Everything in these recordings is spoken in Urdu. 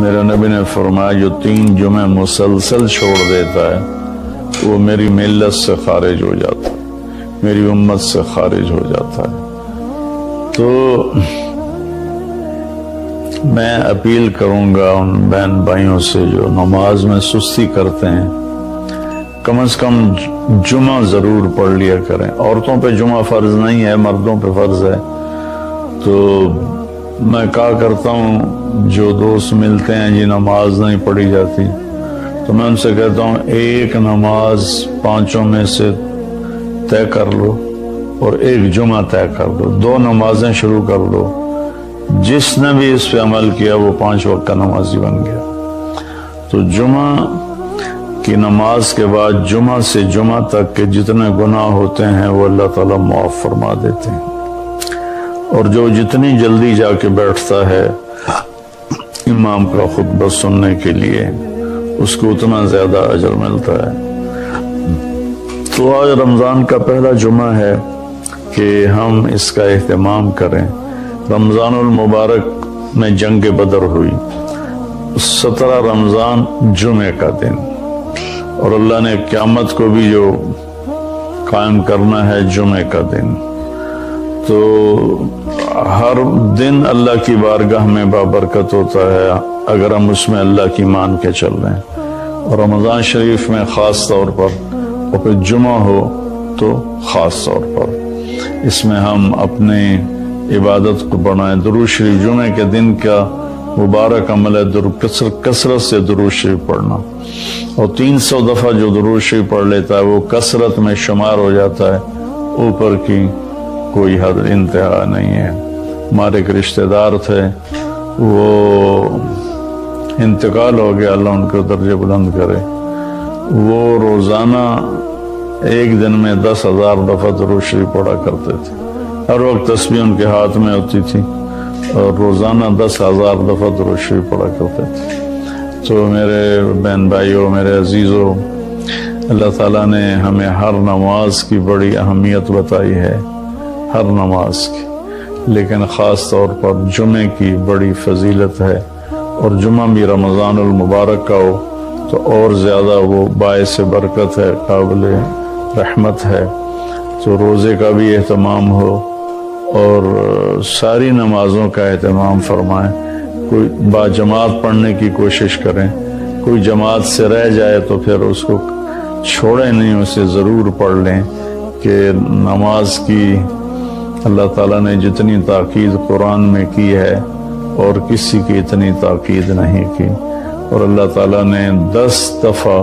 میرے نبی نے فرمایا جو 3 جمعے مسلسل چھوڑ دیتا ہے وہ میری ملت سے خارج ہو جاتا ہے، میری امت سے خارج ہو جاتا ہے۔ تو میں اپیل کروں گا ان بہن بھائیوں سے جو نماز میں سستی کرتے ہیں، کم از کم جمعہ ضرور پڑھ لیا کریں۔ عورتوں پہ جمعہ فرض نہیں ہے، مردوں پہ فرض ہے۔ تو میں کہا کرتا ہوں جو دوست ملتے ہیں جی نماز نہیں پڑھی جاتی، تو میں ان سے کہتا ہوں ایک نماز 5 میں سے طے کر لو اور ایک جمعہ طے کر دو، 2 نمازیں شروع کر دو۔ جس نے بھی اس پہ عمل کیا وہ 5 وقت کا نمازی بن گیا۔ تو جمعہ کی نماز کے بعد جمعہ سے جمعہ تک کے جتنے گناہ ہوتے ہیں وہ اللہ تعالیٰ معاف فرما دیتے ہیں، اور جو جتنی جلدی جا کے بیٹھتا ہے امام کا خطبہ سننے کے لیے اس کو اتنا زیادہ اجر ملتا ہے۔ تو آج رمضان کا پہلا جمعہ ہے کہ ہم اس کا اہتمام کریں۔ رمضان المبارک میں جنگ بدر ہوئی، 17 رمضان جمعے کا دن، اور اللہ نے قیامت کو بھی جو قائم کرنا ہے جمعے کا دن۔ تو ہر دن اللہ کی بارگاہ میں بابرکت ہوتا ہے اگر ہم اس میں اللہ کی مان کے چل رہے ہیں، اور رمضان شریف میں خاص طور پر، اور پھر جمعہ ہو تو خاص طور پر اس میں ہم اپنے عبادت کو بڑھائیں۔ درود شریف جمعے کے دن کا مبارک عمل ہے کثرت سے درود شریف پڑھنا، اور 300 دفعہ جو درود شریف پڑھ لیتا ہے وہ کثرت میں شمار ہو جاتا ہے، اوپر کی کوئی حد انتہا نہیں ہے۔ ہمارے ایک رشتہ دار تھے، وہ انتقال ہو گیا، اللہ ان کو درجے بلند کرے۔ وہ روزانہ ایک دن میں 10,000 دفعہ درود شریف پڑھا کرتے تھے، ہر وقت تسبیح ان کے ہاتھ میں ہوتی تھی، اور روزانہ 10,000 دفعہ درود شریف پڑھا کرتے تھے۔ تو میرے بہن بھائیوں، میرے عزیزوں، اللہ تعالیٰ نے ہمیں ہر نماز کی بڑی اہمیت بتائی ہے، ہر نماز کی، لیکن خاص طور پر جمعے کی بڑی فضیلت ہے، اور جمعہ بھی رمضان المبارک کا ہو تو اور زیادہ وہ باعث برکت ہے، قابل رحمت ہے۔ تو روزے کا بھی اہتمام ہو اور ساری نمازوں کا اہتمام فرمائیں، کوئی با جماعت پڑھنے کی کوشش کریں، کوئی جماعت سے رہ جائے تو پھر اس کو چھوڑیں نہیں، اسے ضرور پڑھ لیں، کہ نماز کی اللہ تعالیٰ نے جتنی تاکید قرآن میں کی ہے اور کسی کی اتنی تاکید نہیں کی۔ اور اللہ تعالیٰ نے 10 دفعہ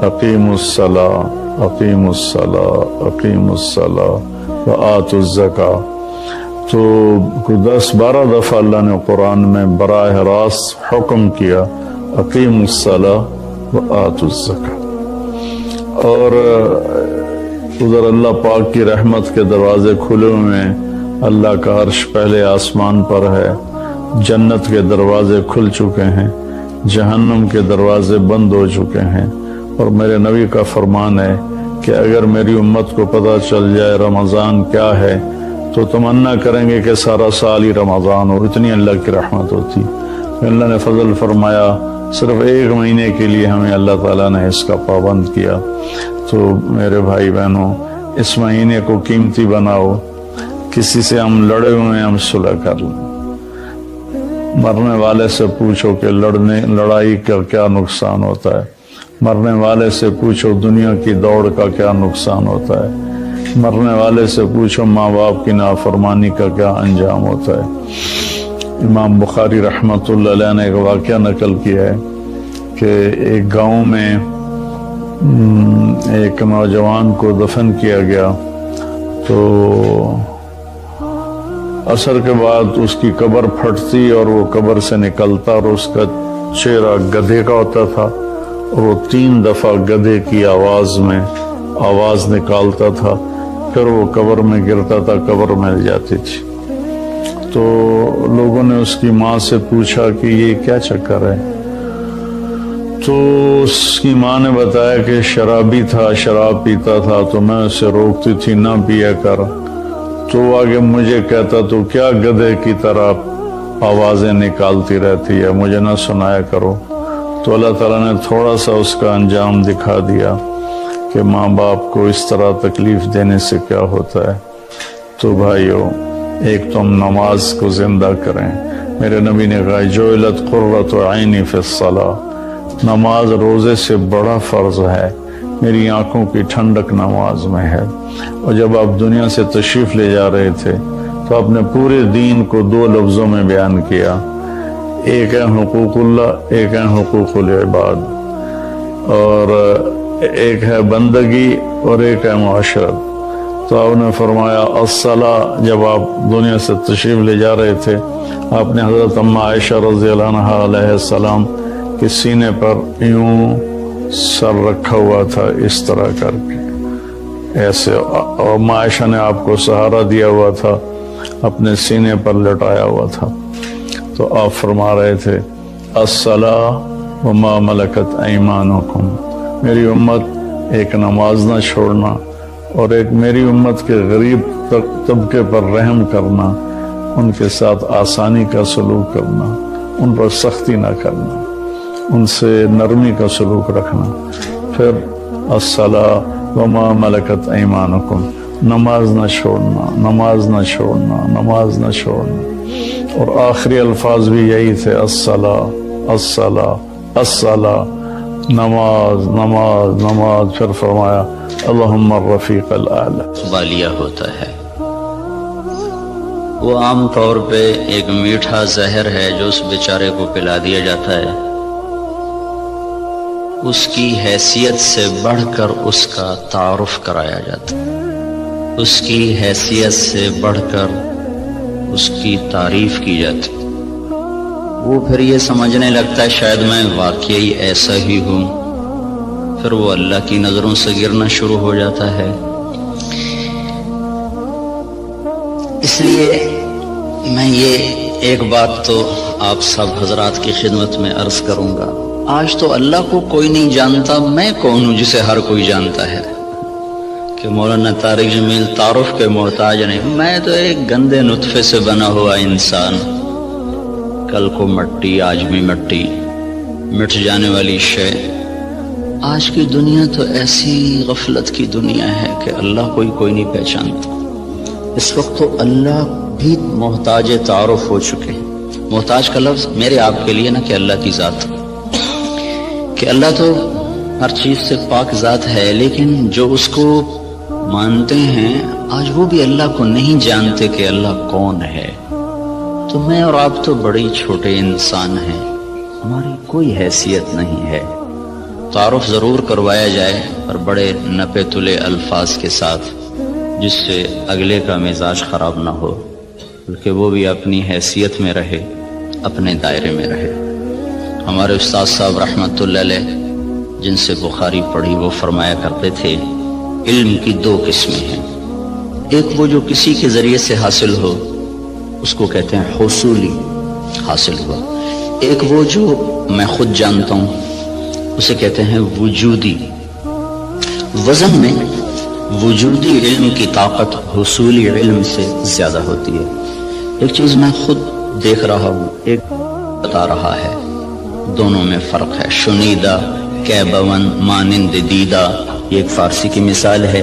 اقیموا الصلاۃ، اقیموا الصلاۃ، اقیموا الصلاۃ وآتوا الزکاۃ، تو 10-12 دفعہ اللہ نے قرآن میں براہ راست حکم کیا اقیموا الصلاۃ وآتوا الزکاۃ۔ اور ادھر اللہ پاک کی رحمت کے دروازے کھلے ہوئے ہیں، اللہ کا عرش پہلے آسمان پر ہے، جنت کے دروازے کھل چکے ہیں، جہنم کے دروازے بند ہو چکے ہیں۔ اور میرے نبی کا فرمان ہے کہ اگر میری امت کو پتہ چل جائے رمضان کیا ہے تو تمنا کریں گے کہ سارا سال ہی رمضان ہو، اتنی اللہ کی رحمت ہوتی۔ اللہ نے فضل فرمایا، صرف 1 مہینے کے لیے ہمیں اللہ تعالیٰ نے اس کا پابند کیا۔ تو میرے بھائی بہنوں، اس مہینے کو قیمتی بناؤ، کسی سے ہم لڑے ہوئے ہیں ہم صلح کر لیں، مرنے والے سے پوچھو کہ لڑائی کا کیا نقصان ہوتا ہے، مرنے والے سے پوچھو دنیا کی دوڑ کا کیا نقصان ہوتا ہے، مرنے والے سے پوچھو ماں باپ کی نافرمانی کا کیا انجام ہوتا ہے۔ امام بخاری رحمۃ اللہ علیہ نے ایک واقعہ نقل کیا ہے کہ ایک گاؤں میں ایک نوجوان کو دفن کیا گیا، تو عصر کے بعد اس کی قبر پھٹتی اور وہ قبر سے نکلتا، اور اس کا چہرہ گدھے کا ہوتا تھا، اور وہ 3 دفعہ گدھے کی آواز میں آواز نکالتا تھا، پھر وہ قبر میں گرتا تھا، قبر مل جاتی تھی۔ تو لوگوں نے اس کی ماں سے پوچھا کہ یہ کیا چکر ہے؟ تو اس کی ماں نے بتایا کہ شرابی تھا، شراب پیتا تھا، تو میں اسے روکتی تھی نہ پیا کر، تو آگے مجھے کہتا تو کیا گدھے کی طرح آوازیں نکالتی رہتی ہے، مجھے نہ سنایا کرو۔ تو اللہ تعالیٰ نے تھوڑا سا اس کا انجام دکھا دیا کہ ماں باپ کو اس طرح تکلیف دینے سے کیا ہوتا ہے۔ تو بھائیو، ایک تو ہم نماز کو زندہ کریں۔ میرے نبی نے کہا جعلت قرۃ عینی فی الصلاۃ، نماز روزے سے بڑا فرض ہے، میری آنکھوں کی ٹھنڈک نماز میں ہے۔ اور جب آپ دنیا سے تشریف لے جا رہے تھے تو آپ نے پورے دین کو 2 لفظوں میں بیان کیا، ایک ہے حقوق اللہ، ایک ہے حقوق العباد، اور ایک ہے بندگی اور ایک ہے معاشرت۔ تو آپ نے فرمایا الصلاۃ، جب آپ دنیا سے تشریف لے جا رہے تھے آپ نے حضرت اما عائشہ رضی اللہ عنہا علیہ السلام کے سینے پر یوں سر رکھا ہوا تھا، اس طرح کر کے ایسے، اور اما عائشہ نے آپ کو سہارا دیا ہوا تھا، اپنے سینے پر لٹایا ہوا تھا۔ تو آپ فرما رہے تھے الصلاۃ وما ملکت ایمانکم، میری امت ایک نماز نہ چھوڑنا، اور ایک میری امت کے غریب طبقے پر رحم کرنا، ان کے ساتھ آسانی کا سلوک کرنا، ان پر سختی نہ کرنا، ان سے نرمی کا سلوک رکھنا۔ پھر الصلاۃ وما ملکت ایمانکم، نماز نہ چھوڑنا، نماز نہ چھوڑنا، نماز نہ چھوڑنا۔ اور آخری الفاظ بھی یہی تھے، الصلاۃ الصلاۃ الصلاۃ، نماز نماز نماز۔ پھر فرمایا اللہم الرفیق الاعلی۔ والیہ ہوتا ہے، وہ عام طور پہ ایک میٹھا زہر ہے جو اس بیچارے کو پلا دیا جاتا ہے، اس کی حیثیت سے بڑھ کر اس کا تعارف کرایا جاتا ہے، اس کی حیثیت سے بڑھ کر اس کی تعریف کی جاتی، وہ پھر یہ سمجھنے لگتا ہے شاید میں واقعی ایسا ہی ہوں، پھر وہ اللہ کی نظروں سے گرنا شروع ہو جاتا ہے۔ اس لیے میں یہ ایک بات تو آپ سب حضرات کی خدمت میں عرض کروں گا، آج تو اللہ کو کوئی نہیں جانتا، میں کون ہوں جسے ہر کوئی جانتا ہے؟ کہ مولانا طارق جمیل تعارف کے محتاج نہیں، میں تو ایک گندے نطفے سے بنا ہوا انسان، کل کو مٹی آج بھی مٹی، مٹ جانے والی شے۔ آج کی دنیا تو ایسی غفلت کی دنیا ہے کہ اللہ کوئی نہیں پہچانتا۔ اس وقت تو اللہ بھی محتاج تعارف ہو چکے ہیں۔ محتاج کا لفظ میرے آپ کے لیے نہ کہ اللہ کی ذات، کہ اللہ تو ہر چیز سے پاک ذات ہے، لیکن جو اس کو مانتے ہیں آج وہ بھی اللہ کو نہیں جانتے کہ اللہ کون ہے۔ تو میں اور آپ تو بڑے چھوٹے انسان ہیں، ہماری کوئی حیثیت نہیں ہے۔ تعارف ضرور کروایا جائے اور بڑے نپے تلے الفاظ کے ساتھ، جس سے اگلے کا مزاج خراب نہ ہو، بلکہ وہ بھی اپنی حیثیت میں رہے، اپنے دائرے میں رہے۔ ہمارے استاد صاحب رحمت اللہ علیہ جن سے بخاری پڑھی، وہ فرمایا کرتے تھے علم کی 2 قسمیں ہیں، ایک وہ جو کسی کے ذریعے سے حاصل ہو، اس کو کہتے ہیں حصولی، حاصل ہوا، ایک وہ جو میں خود جانتا ہوں، اسے کہتے ہیں وجودی۔ وزن میں وجودی علم کی طاقت حصولی علم سے زیادہ ہوتی ہے۔ ایک چیز میں خود دیکھ رہا ہوں، ایک بتا رہا ہے، دونوں میں فرق ہے۔ شنیدہ کیبون مانند دیدہ، یہ ایک فارسی کی مثال ہے،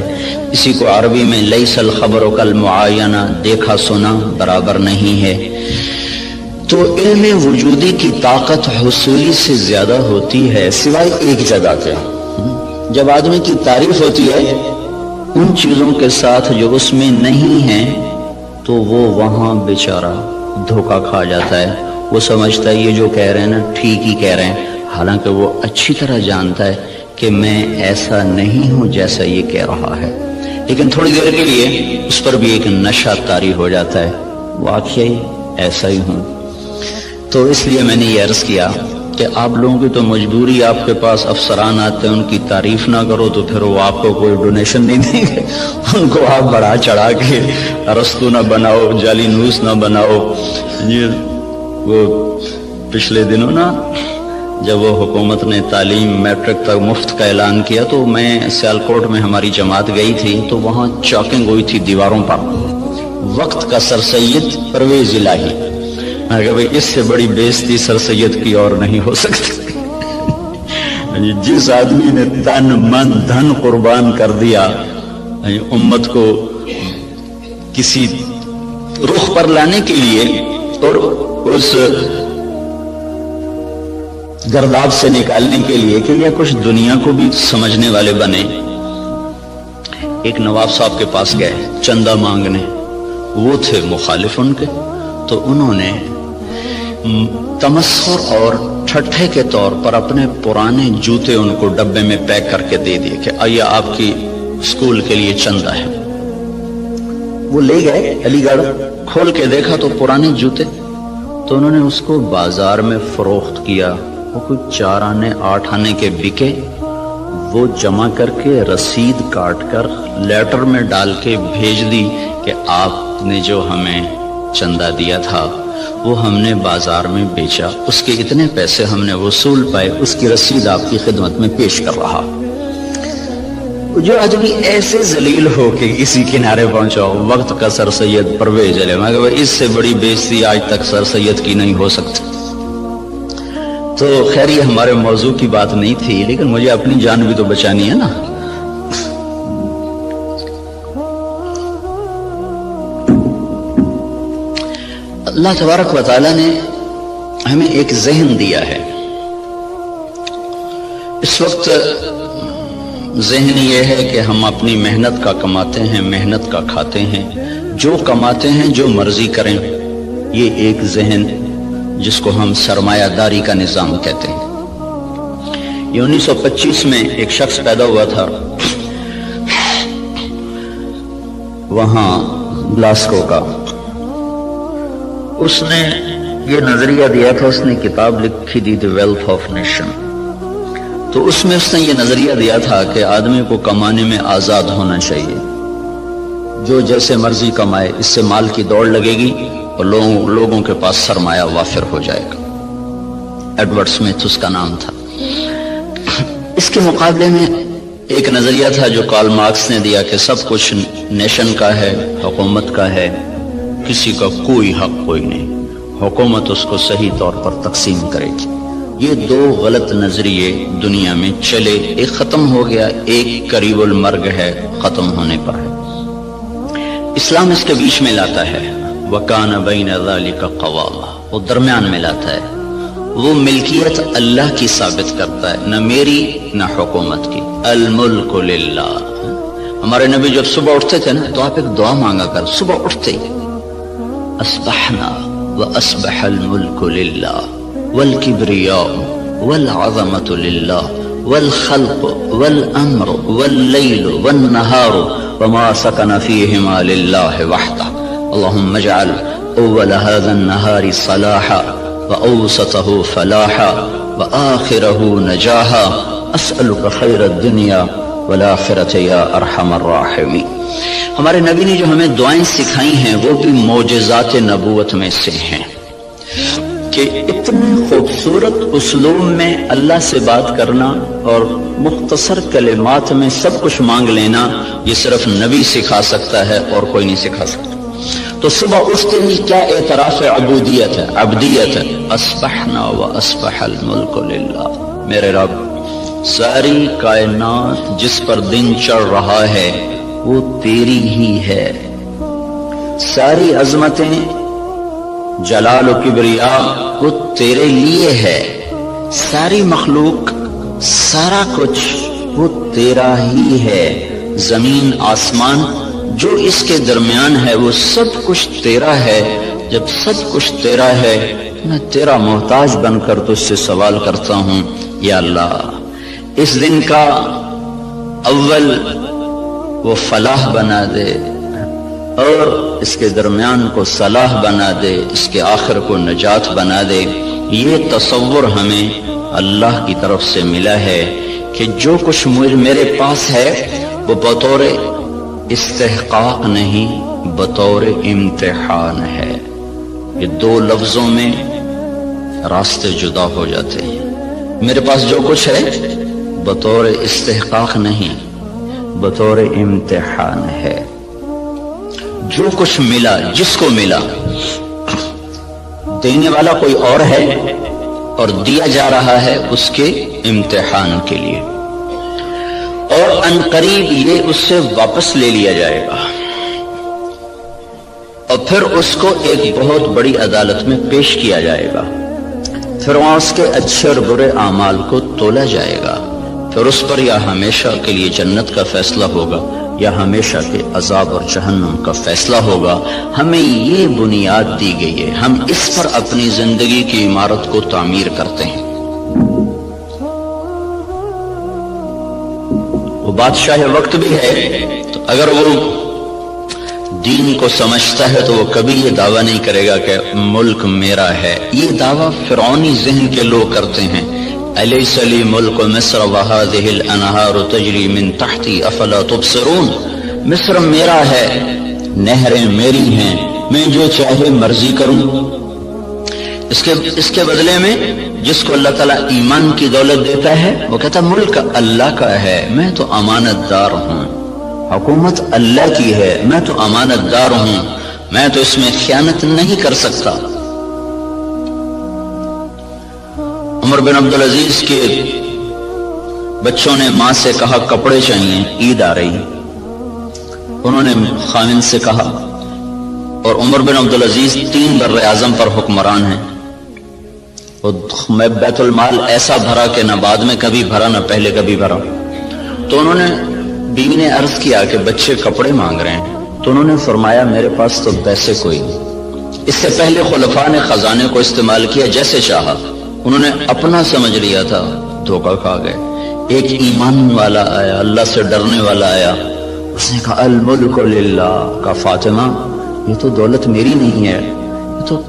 اسی کو عربی میں لیس الخبر کالمعاینہ، دیکھا سنا برابر نہیں ہے۔ تو علم وجودی کی طاقت حصولی سے زیادہ ہوتی ہے، سوائے ایک جگہ کے، جب آدمی کی تعریف ہوتی ہے ان چیزوں کے ساتھ جو اس میں نہیں ہیں، تو وہ وہاں بیچارہ دھوکہ کھا جاتا ہے۔ وہ سمجھتا ہے یہ جو کہہ رہے ہیں نا ٹھیک ہی کہہ رہے ہیں، حالانکہ وہ اچھی طرح جانتا ہے کہ میں ایسا نہیں ہوں جیسا یہ کہہ رہا ہے، لیکن تھوڑی دیر کے لیے اس پر بھی ایک نشہ طاری ہو جاتا ہے، واقعی ایسا ہی ہوں۔ تو اس لیے میں نے یہ عرض کیا کہ آپ لوگوں کی تو مجبوری، آپ کے پاس افسران آتے ہیں، ان کی تعریف نہ کرو تو پھر وہ آپ کو کوئی ڈونیشن نہیں دیں گے، ان کو آپ بڑھا چڑھا کے ارسطو نہ بناؤ، جعلی نوس نہ بناؤ۔ یہ وہ پچھلے دنوں نا جب وہ حکومت نے تعلیم میٹرک تک مفت کا اعلان کیا، تو میں سیالکوٹ میں ہماری جماعت گئی تھی، تو وہاں چاکنگ ہوئی تھی دیواروں پر، وقت کا سر سید پرویز الہی، کہ بھائی اس سے بڑی بےزتی سر سید کی اور نہیں ہو سکتی۔ جس آدمی نے تن من دھن قربان کر دیا امت کو کسی رخ پر لانے کے لیے اور اس گرداب سے نکالنے کے لیے کہ یہ کچھ دنیا کو بھی سمجھنے والے بنے۔ ایک نواب صاحب کے پاس گئے چندہ مانگنے، وہ تھے مخالف ان کے، تو انہوں نے تمسخر اور ٹھٹھے کے طور پر اپنے پرانے جوتے ان کو ڈبے میں پیک کر کے دے دیے کہ آئیے آپ کی اسکول کے لیے چندہ ہے۔ وہ لے گئے علی گڑھ، کھول کے دیکھا تو پرانے جوتے، تو انہوں نے اس کو بازار میں فروخت کیا، وہ کوئی 4 آنے 8 آنے کے بکے، وہ جمع کر کے رسید کاٹ کر لیٹر میں ڈال کے بھیج دی کہ آپ نے جو ہمیں چندہ دیا تھا وہ ہم نے بازار میں بیچا، اس کے اتنے پیسے ہم نے وصول پائے، اس کی رسید آپ کی خدمت میں پیش کر رہا۔ جو آدمی ایسے ذلیل ہو کے اسی کنارے پہنچا وقت کا سر سید پرویز علیہ، میں کہ اس سے بڑی بےزتی آج تک سر سید کی نہیں ہو سکتی۔ تو خیر یہ ہمارے موضوع کی بات نہیں تھی، لیکن مجھے اپنی جان بھی تو بچانی ہے نا۔ اللہ تبارک و تعالیٰ نے ہمیں ایک ذہن دیا ہے۔ اس وقت ذہن یہ ہے کہ ہم اپنی محنت کا کماتے ہیں، محنت کا کھاتے ہیں، جو کماتے ہیں جو مرضی کریں، یہ ایک ذہن جس کو ہم سرمایہ داری کا نظام کہتے ہیں۔ یہ 1925 میں ایک شخص پیدا ہوا تھا وہاں گلاسکو کا، اس نے یہ نظریہ دیا تھا، اس نے کتاب لکھی تھی دی ویلتھ آف نیشن، تو اس میں اس نے یہ نظریہ دیا تھا کہ آدمی کو کمانے میں آزاد ہونا چاہیے، جو جیسے مرضی کمائے، اس سے مال کی دوڑ لگے گی اور لوگوں کے پاس سرمایہ وافر ہو جائے گا۔ ایڈورڈ سمتھ اس کا نام تھا۔ اس کے مقابلے میں ایک نظریہ تھا جو کارل مارکس نے دیا کہ سب کچھ نیشن کا ہے، حکومت کا ہے، کسی کا کوئی حق کوئی نہیں، حکومت اس کو صحیح طور پر تقسیم کرے گی۔ یہ 2 غلط نظریے دنیا میں چلے، ایک ختم ہو گیا، ایک قریب المرگ ہے، ختم ہونے پر ہے۔ اسلام اس کے بیچ میں لاتا ہے، وَكَانَ بَيْنَ ذَلِكَ قَوَامًا، وہ درمیان میں لاتا ہے، وہ ملکیت اللہ کی ثابت کرتا ہے، نہ میری نہ حکومت کی۔ الملک للہ۔ ہمارے نبی جب صبح اٹھتے تھے نا تو آپ ایک دعا مانگا کر، صبح اٹھتے ہی اصبحنا وَأَصْبَحَ الْمُلْكُ لِلَّهِ وَالْكِبْرِيَاءُ وَالْعَظَمَةُ لِلَّهِ وَالْخَلْقُ وَالْأَمْرُ وَاللَّيْلُ وَالنَّهَارُ وَمَا سَكَنَ فِيهِمَا لِلَّهِ وَحْدَهُ اللهم اجعل أول هذا النهار صلاحا وأوسطه فلاحا وآخره نجاحا أسألك خير الدنيا والآخرة یا ارحم الراحمین۔ ہمارے نبی نے جو ہمیں دعائیں سکھائی ہیں وہ بھی معجزات نبوت میں سے ہیں کہ اتنے خوبصورت اسلوب میں اللہ سے بات کرنا اور مختصر کلمات میں سب کچھ مانگ لینا، یہ صرف نبی سکھا سکتا ہے اور کوئی نہیں سکھا سکتا۔ تو صبح اٹھتے ہی کیا اعتراف عبودیت ہے، عبدیت ہے، اصبحنا واصبح الملک للہ۔ میرے رب، ساری کائنات جس پر دن چڑھ رہا ہے وہ تیری ہی ہے، ساری عظمتیں، جلال و کبریا وہ تیرے لیے ہے، ساری مخلوق، سارا کچھ وہ تیرا ہی ہے، زمین آسمان جو اس کے درمیان ہے وہ سب کچھ تیرا ہے۔ جب سب کچھ تیرا ہے میں تیرا محتاج بن کر تجھ سے سوال کرتا ہوں، یا اللہ اس دن کا اول وہ فلاح بنا دے اور اس کے درمیان کو صلاح بنا دے، اس کے آخر کو نجات بنا دے۔ یہ تصور ہمیں اللہ کی طرف سے ملا ہے کہ جو کچھ میرے پاس ہے وہ بطور استحقاق نہیں، بطور امتحان ہے۔ یہ 2 لفظوں میں راستے جدا ہو جاتے ہیں۔ میرے پاس جو کچھ ہے بطور استحقاق نہیں، بطور امتحان ہے۔ جو کچھ ملا، جس کو ملا، دینے والا کوئی اور ہے اور دیا جا رہا ہے اس کے امتحان کے لیے، اور ان قریب یہ اس سے واپس لے لیا جائے گا اور پھر اس کو ایک بہت بڑی عدالت میں پیش کیا جائے گا، پھر وہاں اس کے اچھے اور برے اعمال کو تولا جائے گا، پھر اس پر یا ہمیشہ کے لیے جنت کا فیصلہ ہوگا یا ہمیشہ کے عذاب اور جہنم کا فیصلہ ہوگا۔ ہمیں یہ بنیاد دی گئی ہے، ہم اس پر اپنی زندگی کی عمارت کو تعمیر کرتے ہیں۔ وہ بادشاہ وقت بھی ہے، تو اگر وہ دین کو سمجھتا ہے تو وہ کبھی یہ دعویٰ نہیں کرے گا کہ ملک میرا ہے۔ یہ دعویٰ فرعونی ذہن کے لوگ کرتے ہیں، الیس لی ملک مصر وہذہ الانہار تجری من تحتی افلا تبصرون، مصر میرا ہے، نہریں میری ہیں، میں جو چاہے مرضی کروں۔ اس کے بدلے میں جس کو اللہ تعالیٰ ایمان کی دولت دیتا ہے وہ کہتا ہے ملک اللہ کا ہے، میں تو امانت دار ہوں، حکومت اللہ کی ہے، میں تو امانت دار ہوں، میں تو اس میں خیانت نہیں کر سکتا۔ عمر بن عبدالعزیز کے بچوں نے ماں سے کہا کپڑے چاہیے، عید آ رہی، انہوں نے خاوند سے کہا، اور عمر بن عبدالعزیز 3 بر اعظم پر حکمران ہیں، میں بیت المال ایسا بھرا کہ نہ بعد میں کبھی بھرا نہ پہلے کبھی بھرا۔ تو انہوں نے بیوی نے عرض کیا کہ بچے کپڑے مانگ رہے ہیں، تو انہوں نے فرمایا میرے پاس تو پیسے کوئی نہیں۔ اس سے پہلے خلفاء نے خزانے کو استعمال کیا جیسے چاہا، انہوں نے اپنا سمجھ لیا تھا، دھوکہ کھا گئے۔ ایک ایمان والا آیا، اللہ سے ڈرنے والا آیا، اس نے کہا الملک للہ، کہا فاطمہ یہ تو دولت میری نہیں ہے، یہ تو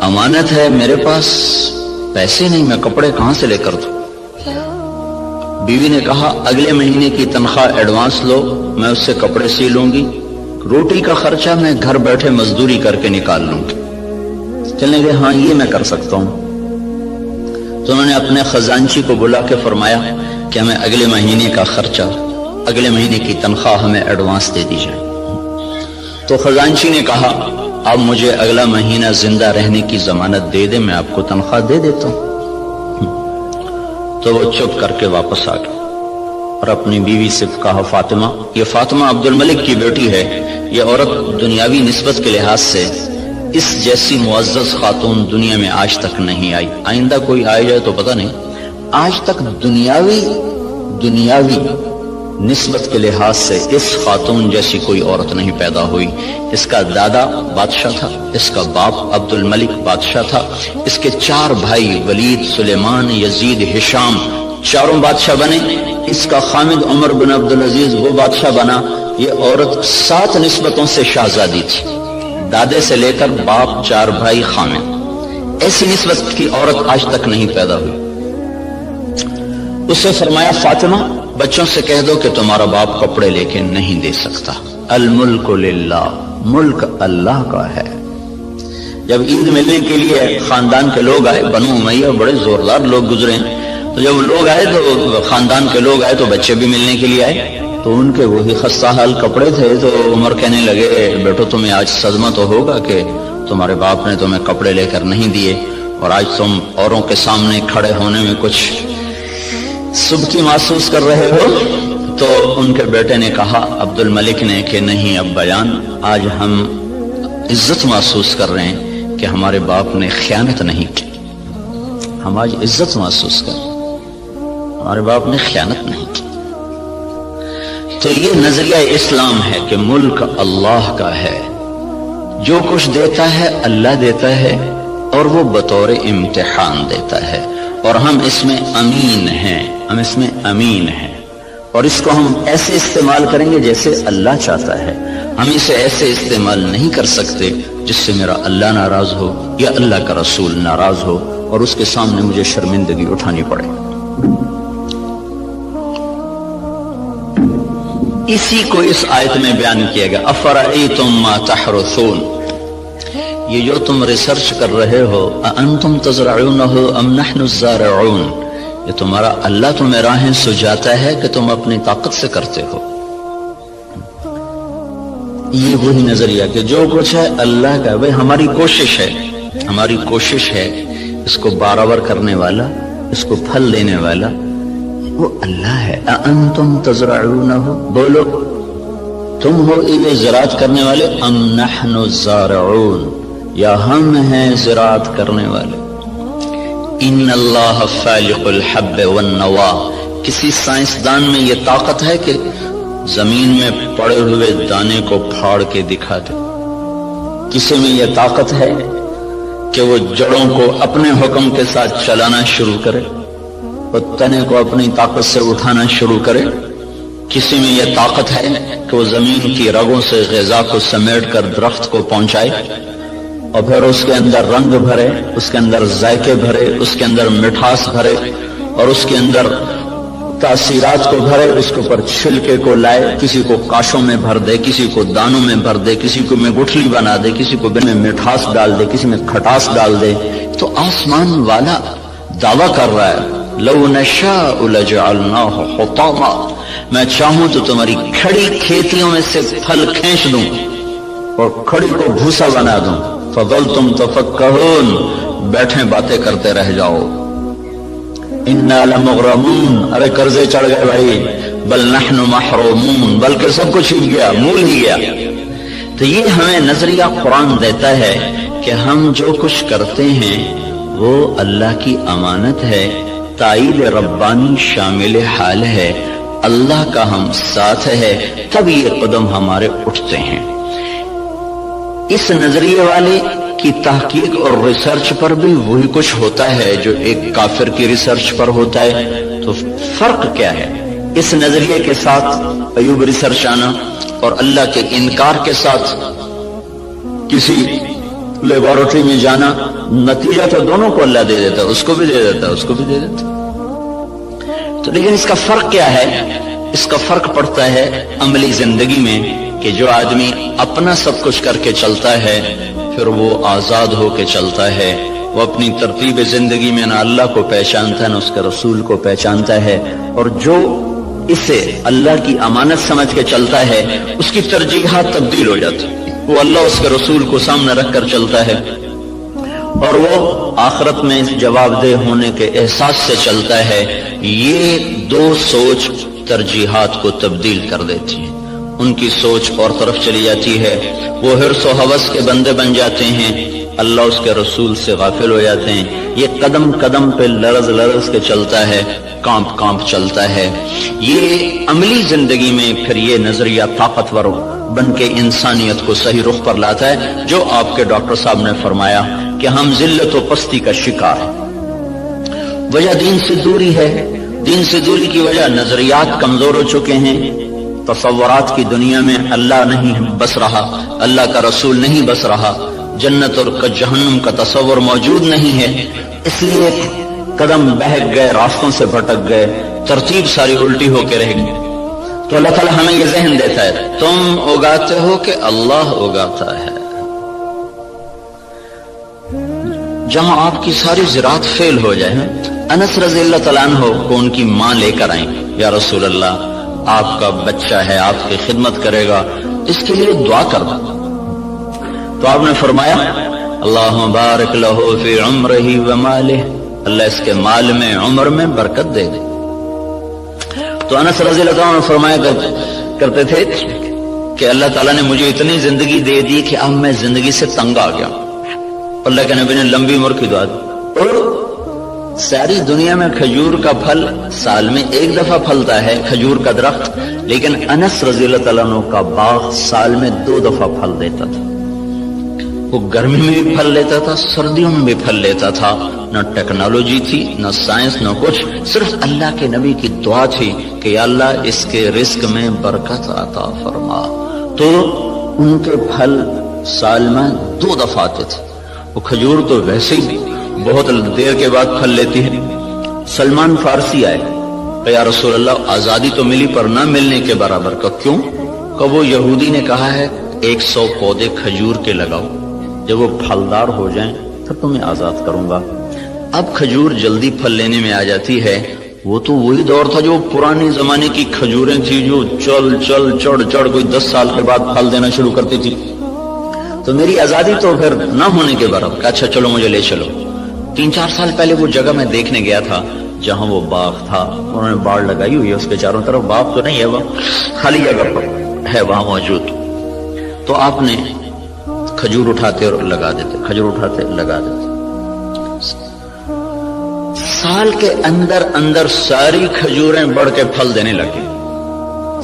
امانت ہے، میرے پاس پیسے نہیں، میں کپڑے کہاں سے لے کر دوں؟ بیوی نے کہا اگلے مہینے کی تنخواہ ایڈوانس لو، میں اس سے کپڑے سی لوں گی، روٹی کا خرچہ میں گھر بیٹھے مزدوری کر کے نکال لوں گی۔ چلنے گئے، ہاں یہ میں کر سکتا ہوں۔ تو انہوں نے اپنے خزانچی کو بلا کے فرمایا کہ ہمیں اگلے مہینے کا خرچہ، اگلے مہینے کی تنخواہ ہمیں ایڈوانس دے دی جائے۔ تو خزانچی نے کہا اب مجھے اگلا مہینہ زندہ رہنے کی ضمانت دے دے، میں آپ کو تنخواہ دے دیتا ہوں۔ تو وہ چپ کر کے واپس آ گئے اور اپنی بیوی سے کہا فاطمہ، یہ فاطمہ عبد الملک کی بیٹی ہے، یہ عورت دنیاوی نسبت کے لحاظ سے اس جیسی معزز خاتون دنیا میں آج تک نہیں آئی، آئندہ کوئی آئے جائے تو پتہ نہیں، آج تک دنیاوی نسبت کے لحاظ سے اس خاتون جیسی کوئی عورت نہیں پیدا ہوئی۔ اس کا دادا بادشاہ تھا، اس کا باپ عبد الملک بادشاہ تھا، اس کے 4 بھائی ولید، سلیمان، یزید، ہشام، چاروں بادشاہ بنے، اس کا خامد عمر بن عبدالعزیز وہ بادشاہ بنا۔ یہ عورت 7 نسبتوں سے شہزادی تھی، دادے سے لے کر باپ، 4 بھائی، خامد، ایسی نسبت کی عورت آج تک نہیں پیدا ہوئی۔ اسے فرمایا فاطمہ بچوں سے کہہ دو کہ تمہارا باپ کپڑے لے کے نہیں دے سکتا، الملک للہ، ملک اللہ کا ہے۔ جب عید ملنے کے لیے خاندان کے لوگ آئے، بنو امیہ بڑے زوردار لوگ گزرے، تو جب لوگ آئے تو خاندان کے لوگ آئے تو بچے بھی ملنے کے لیے آئے، تو ان کے وہی خستہ حال کپڑے تھے۔ تو عمر کہنے لگے بیٹو تمہیں آج صدمہ تو ہوگا کہ تمہارے باپ نے تمہیں کپڑے لے کر نہیں دیے، اور آج تم اوروں کے سامنے کھڑے ہونے میں کچھ سبکی محسوس کر رہے ہو۔ تو ان کے بیٹے نے کہا عبد الملک نے کہ نہیں ابا جان، آج ہم عزت محسوس کر رہے ہیں کہ ہمارے باپ نے خیانت نہیں کی، ہم آج عزت محسوس کر رہے ہیں، ہمارے باپ نے خیانت نہیں کی۔ تو یہ نظریہ اسلام ہے کہ ملک اللہ کا ہے، جو کچھ دیتا ہے اللہ دیتا ہے، اور وہ بطور امتحان دیتا ہے، اور ہم اس میں امین ہیں، ہم اس میں امین ہیں، اور اس کو ہم ایسے استعمال کریں گے جیسے اللہ چاہتا ہے۔ ہم اسے ایسے استعمال نہیں کر سکتے جس سے میرا اللہ ناراض ہو یا اللہ کا رسول ناراض ہو اور اس کے سامنے مجھے شرمندگی اٹھانی پڑے۔ اسی کو اس آیت میں بیان کیا گیا، افرأیتم ما تحرثون، یہ جو تم ریسرچ کر رہے ہو، انتم تزرعونہ ام نحن الزارعون، یہ تمہارا اللہ تمہیں راہیں سجاتا ہے کہ تم اپنی طاقت سے کرتے ہو۔ یہ وہی نظریہ کہ جو کچھ ہے اللہ کا، بھئی ہماری کوشش ہے، ہماری کوشش ہے اس کو برابر کرنے والا، اس کو پھل دینے والا وہ اللہ ہے۔ اَأَنْتُمْ تَزْرَعُونَهُ، بولو تم ہو یہ زراعت کرنے والے، ام نحن الزارعون، یا ہم ہیں زراعت کرنے والے۔ ان اللہ فالق الحب والنوا، کسی سائنسدان میں یہ طاقت ہے کہ زمین میں پڑے ہوئے دانے کو پھاڑ کے دکھا دے؟ کسی میں یہ طاقت ہے کہ وہ جڑوں کو اپنے حکم کے ساتھ چلانا شروع کرے اور تنے کو اپنی طاقت سے اٹھانا شروع کرے؟ کسی میں یہ طاقت ہے کہ وہ زمین کی رگوں سے غذا کو سمیٹ کر درخت کو پہنچائے اور پھر اس کے اندر رنگ بھرے، اس کے اندر ذائقے بھرے، اس کے اندر مٹھاس بھرے اور اس کے اندر تاثیرات کو بھرے، اس کے اوپر چھلکے کو لائے، کسی کو کاشوں میں بھر دے، کسی کو دانوں میں بھر دے، کسی کو میں گٹھلی بنا دے، کسی کو میں مٹھاس ڈال دے، کسی میں کھٹاس ڈال دے؟ تو آسمان والا دعویٰ کر رہا ہے لو نشاء لجعلناہ حطاما، میں چاہوں تو تمہاری کھڑی کھیتیوں میں سے پھل کھینچ دوں اور کھڑی کو بھوسا بنا دوں، فظلتم تفکہون، بیٹھے باتیں کرتے رہ جاؤ۔ انا لمغرمون، ارے قرضے چڑھ گئے بھائی، بل نحن محرومون، بلکہ سب کچھ ہی گیا، مول ہی گیا۔ تو یہ ہمیں نظریہ قرآن دیتا ہے کہ ہم جو کچھ کرتے ہیں وہ اللہ کی امانت ہے، تائید ربانی شامل حال ہے، اللہ کا ہم ساتھ ہے، تب یہ قدم ہمارے اٹھتے ہیں۔ اس نظریے والے کی تحقیق اور ریسرچ پر بھی وہی کچھ ہوتا ہے جو ایک کافر کی ریسرچ پر ہوتا ہے۔ تو فرق کیا ہے اس نظریے کے ساتھ ایوب ریسرچ آنا اور اللہ کے انکار کے ساتھ کسی لیبارٹری میں جانا؟ نتیجہ تو دونوں کو اللہ دے دیتا ہے، اس کو بھی دے دیتا ہے، اس کو بھی دے دیتا ہے۔ تو لیکن اس کا فرق کیا ہے؟ اس کا فرق پڑتا ہے عملی زندگی میں کہ جو آدمی اپنا سب کچھ کر کے چلتا ہے پھر وہ آزاد ہو کے چلتا ہے، وہ اپنی ترتیب زندگی میں نہ اللہ کو پہچانتا ہے نہ اس کے رسول کو پہچانتا ہے، اور جو اسے اللہ کی امانت سمجھ کے چلتا ہے اس کی ترجیحات تبدیل ہو جاتی، وہ اللہ اس کے رسول کو سامنے رکھ کر چلتا ہے اور وہ آخرت میں جواب دہ ہونے کے احساس سے چلتا ہے۔ یہ دو سوچ ترجیحات کو تبدیل کر دیتی ہے، ان کی سوچ اور طرف چلی جاتی ہے، وہ حرص و ہوس کے بندے بن جاتے ہیں، اللہ اس کے رسول سے غافل ہو جاتے ہیں۔ یہ قدم قدم پہ لرز لرز کے چلتا ہے، کانپ کانپ چلتا ہے۔ یہ عملی زندگی میں پھر یہ نظریہ طاقتور بن کے انسانیت کو صحیح رخ پر لاتا ہے، جو آپ کے ڈاکٹر صاحب نے فرمایا کہ ہم ذلت و پستی کا شکار ہیں۔ وجہ دین سے دوری ہے، دین سے دوری کی وجہ نظریات کمزور ہو چکے ہیں، تصورات کی دنیا میں اللہ نہیں بس رہا، اللہ کا رسول نہیں بس رہا، جنت اور جہنم کا تصور موجود نہیں ہے، اس لیے قدم بہک گئے، راستوں سے بھٹک گئے، ترتیب ساری الٹی ہو کے رہ گئی۔ تو اللہ تعالیٰ ہمیں یہ ذہن دیتا ہے تم اگاتے ہو کہ اللہ اگاتا ہے۔ جہاں آپ کی ساری زراعت فیل ہو جائے، انس رضی اللہ تعالیٰ عنہ کو ان کی ماں لے کر آئیں، یا رسول اللہ آپ کا بچہ ہے، آپ کی خدمت کرے گا، اس کے لیے دعا کر دو۔ تو آپ نے فرمایا اللہم بارک لہ فی عمرہ و مالہ، اللہ اس کے مال میں عمر میں برکت دے دے۔ تو انس رضی اللہ عنہ فرمایا کرتے تھے کہ اللہ تعالیٰ نے مجھے اتنی زندگی دے دی کہ اب میں زندگی سے تنگ آ گیا، اللہ کے نبی نے لمبی عمر کی دعا دی۔ اور ساری دنیا میں کھجور کا پھل سال میں ایک دفعہ پھلتا ہے، کھجور کا درخت، لیکن انس رضی اللہ تعالیٰ عنہ کا باغ سال میں 2 دفعہ پھل دیتا تھا۔ وہ گرمی میں بھی پھل لیتا تھا، سردیوں میں بھی پھل لیتا تھا، نہ ٹیکنالوجی تھی نہ سائنس نہ کچھ، صرف اللہ کے نبی کی دعا تھی کہ یا اللہ اس کے رزق میں برکت عطا فرما۔ تو ان کے پھل سال میں 2 دفعہ آتے تھے۔ وہ کھجور تو ویسے ہی بہت دیر کے بعد پھل لیتی ہے۔ سلمان فارسی آئے کہ یا رسول اللہ آزادی تو ملی پر نہ ملنے کے برابر کا، کیوں؟ کہ وہ یہودی نے کہا ہے 100 پودے کھجور کے لگاؤ، جب وہ پھلدار ہو جائیں تب تمہیں آزاد کروں گا۔ اب کھجور جلدی پھل لینے میں آ جاتی ہے، وہ تو وہی دور تھا جو پرانے زمانے کی کھجوریں تھی جو چل چل چڑھ چڑھ کوئی 10 سال کے بعد پھل دینا شروع کرتی تھی۔ تو میری آزادی تو پھر نہ ہونے کے برابر کہ اچھا چلو مجھے لے چلو. 3-4 سال پہلے وہ جگہ میں دیکھنے گیا تھا جہاں وہ باغ تھا, انہوں نے باڑ لگائی ہوئی ہے اس کے چاروں طرف, باغ تو نہیں ہے, وہ خالی جگہ پر ہے وہاں موجود. تو آپ نے کھجور اٹھاتے اور لگا دیتے, کھجور اٹھاتے لگا دیتے. سال کے اندر اندر ساری کھجوریں بڑھ کے پھل دینے لگے.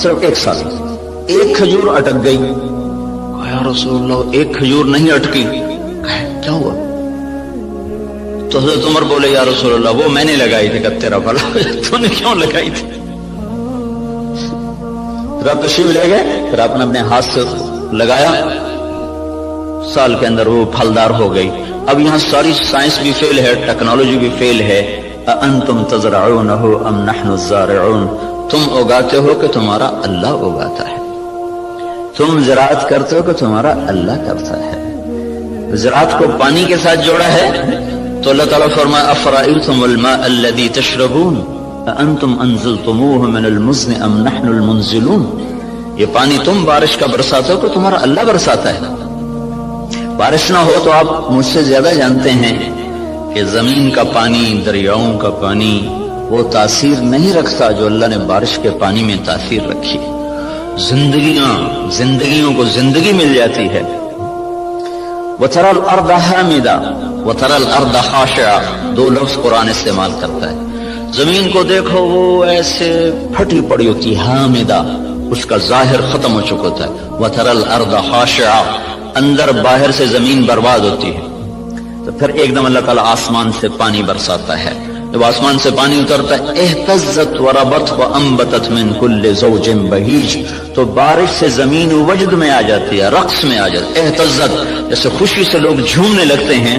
صرف 1 سال ایک کھجور اٹک گئی. یا رسول اللہ, ایک کھجور نہیں اٹکی. کیا ہوا؟ تو حضرت عمر بولے یا رسول اللہ وہ میں نے لگائی تھی. کہ تیرا بھلا تو نے کیوں لگائی تھی؟ پھر آپ تشریف لے گئے, پھر آپ نے اپنے ہاتھ سے لگایا, سال کے اندر وہ پھلدار ہو گئی. اب یہاں ساری سائنس بھی فیل ہے, ٹیکنالوجی بھی فیل ہے. انتم تزرعونہ ام نحن الزارعون, تم اگاتے ہو کہ تمہارا اللہ اگاتا ہے, تم زراعت کرتے ہو کہ تمہارا اللہ کرتا ہے. زراعت کو پانی کے ساتھ جوڑا ہے تو اللہ تعالیٰ فرمایا افرأیتم الماء الذی تشربون انتم انزلتموہ من المزن ام نحن المنزلون, یہ پانی تم بارش کا برساتے ہو کہ تمہارا اللہ برساتا ہے. بارش نہ ہو تو آپ مجھ سے زیادہ جانتے ہیں کہ زمین کا پانی, دریاؤں کا پانی وہ تاثیر نہیں رکھتا جو اللہ نے بارش کے پانی میں تاثیر رکھی. زندگیوں کو زندگی مل جاتی ہے. وَتَرَى الْأَرْضَ حَامِدًا وَتَرَى الْأَرْضَ خَاشِعًا, 2 لفظ قرآن استعمال کرتا ہے. زمین کو دیکھو وہ ایسے پھٹی پڑی ہوتی ہے, حامدہ, اس کا ظاہر ختم ہو چکا ہوتا ہے. وَتَرَى الْأَرْضَ خَاشِعًا, اندر باہر سے زمین برباد ہوتی ہے. تو پھر ایک دم اللہ تعالیٰ آسمان سے پانی برساتا ہے. جب آسمان سے پانی اترتا ہے اہتزت وربت وانبتت من کل زوج بہیج, تو بارش سے زمین وجد میں آ جاتی ہے, رقص میں آ جاتی ہے. اہتزت جیسے خوشی سے لوگ جھومنے لگتے ہیں,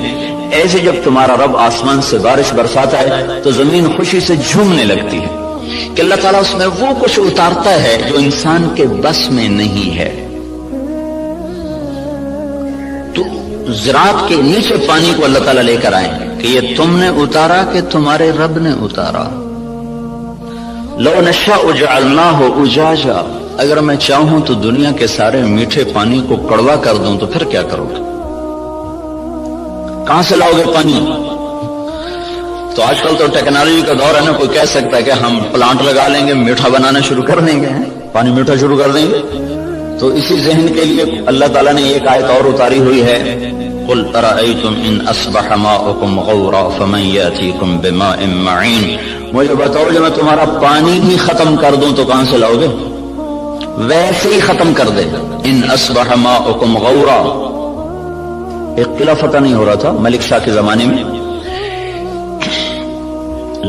ایسے جب تمہارا رب آسمان سے بارش برساتا ہے تو زمین خوشی سے جھومنے لگتی ہے کہ اللہ تعالیٰ اس میں وہ کچھ اتارتا ہے جو انسان کے بس میں نہیں ہے. تو زراعت کے نیچے پانی کو اللہ تعالیٰ لے کر آئیں کہ یہ تم نے اتارا کہ تمہارے رب نے اتارا. لو نشاء جعلناہ اجاجا, اگر میں چاہوں تو دنیا کے سارے میٹھے پانی کو کڑوا کر دوں تو پھر کیا کرو گے؟ کہاں سے لاؤ گے پانی؟ تو آج کل تو ٹیکنالوجی کا دور ہے نا, کوئی کہہ سکتا ہے کہ ہم پلانٹ لگا لیں گے, میٹھا بنانا شروع کر دیں گے, پانی میٹھا شروع کر دیں گے. تو اسی ذہن کے لیے اللہ تعالیٰ نے ایک آیت اور اتاری ہوئی ہے, قل ارأیتم ان اصبح ماؤکم غورا فمن یاتیکم بماء معین, مجھے بتاؤ جب میں تمہارا پانی ہی ختم کر دوں تو کہاں سے لاؤ گے؟ ویسے ہی ختم کر دے. ان اصبح ماؤکم غورا, ایک قلعہ فتح نہیں ہو رہا تھا ملک شاہ کے زمانے میں,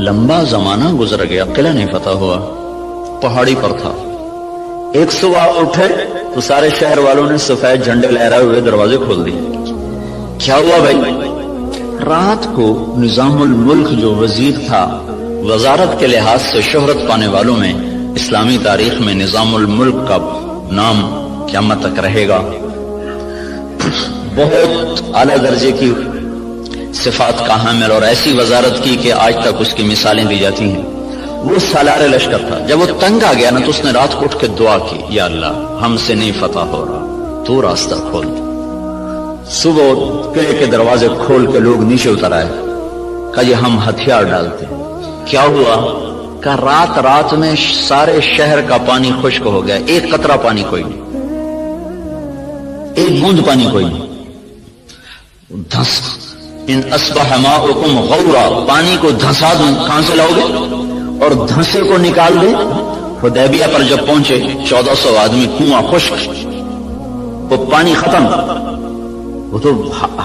لمبا زمانہ گزر گیا, قلعہ نہیں فتح ہوا, پہاڑی پر تھا. ایک صبح اٹھے تو سارے شہر والوں نے سفید جھنڈے لہرائے ہوئے دروازے کھول دیے. کیا ہوا بھائی؟ رات کو نظام الملک جو وزیر تھا, وزارت کے لحاظ سے شہرت پانے والوں میں اسلامی تاریخ میں نظام الملک کا نام قیامت تک رہے گا. بہت اعلیٰ درجے کی صفات کا حامل اور ایسی وزارت کی کہ آج تک اس کی مثالیں دی جاتی ہیں. وہ سالار لشکر تھا. جب وہ تنگ آ گیا نا تو اس نے رات کو اٹھ کے دعا کی, یا اللہ ہم سے نہیں فتح ہو رہا, تو راستہ کھول دے. صبح قلعے کے دروازے کھول کے لوگ نیچے اتر آئے, کہا یہ ہم ہتھیار ڈالتے. کیا ہوا؟ کہ رات میں سارے شہر کا پانی خشک ہو گیا, ایک قطرہ پانی کوئی نہیں, ایک بوند پانی کوئی نہیں. دھس ان اصبح ماؤکم غورا, پانی کو دھسا دوں, کہاں سے لاؤ گے؟ اور دھنسے کو نکال دیں. حدیبیہ پر جب پہنچے 1400 آدمی, کنواں خشک, وہ پانی ختم. وہ تو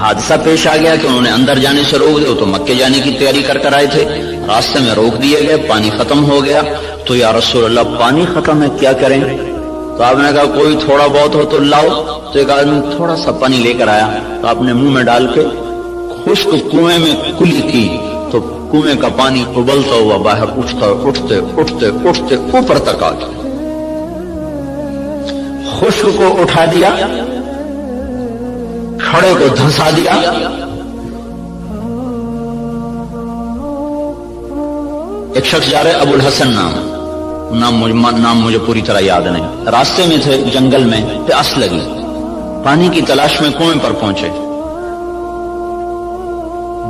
حادثہ پیش آ گیا کہ انہوں نے اندر جانے سے روک دیا, وہ تو مکے جانے کی تیاری کر آئے تھے, راستے میں روک دیے گئے, پانی ختم ہو گیا. تو یا رسول اللہ پانی ختم ہے, کیا کریں؟ تو آپ نے کہا کوئی تھوڑا بہت ہو تو لاؤ. تو ایک آدمی تھوڑا سا پانی لے کر آیا, تو آپ نے منہ میں ڈال کے خشک کنویں میں کلی کی, تو کنویں کا پانی ابلتا ہوا باہر اٹھتے اوپر تک آ گیا. خشک کو اٹھا دیا, کھڑے کو دھنسا دیا. ایک شخص جا رہے, ابو الحسن نام مجھے پوری طرح یاد نہیں, راستے میں تھے جنگل میں, پیاس لگی, پانی کی تلاش میں کنویں پر پہنچے،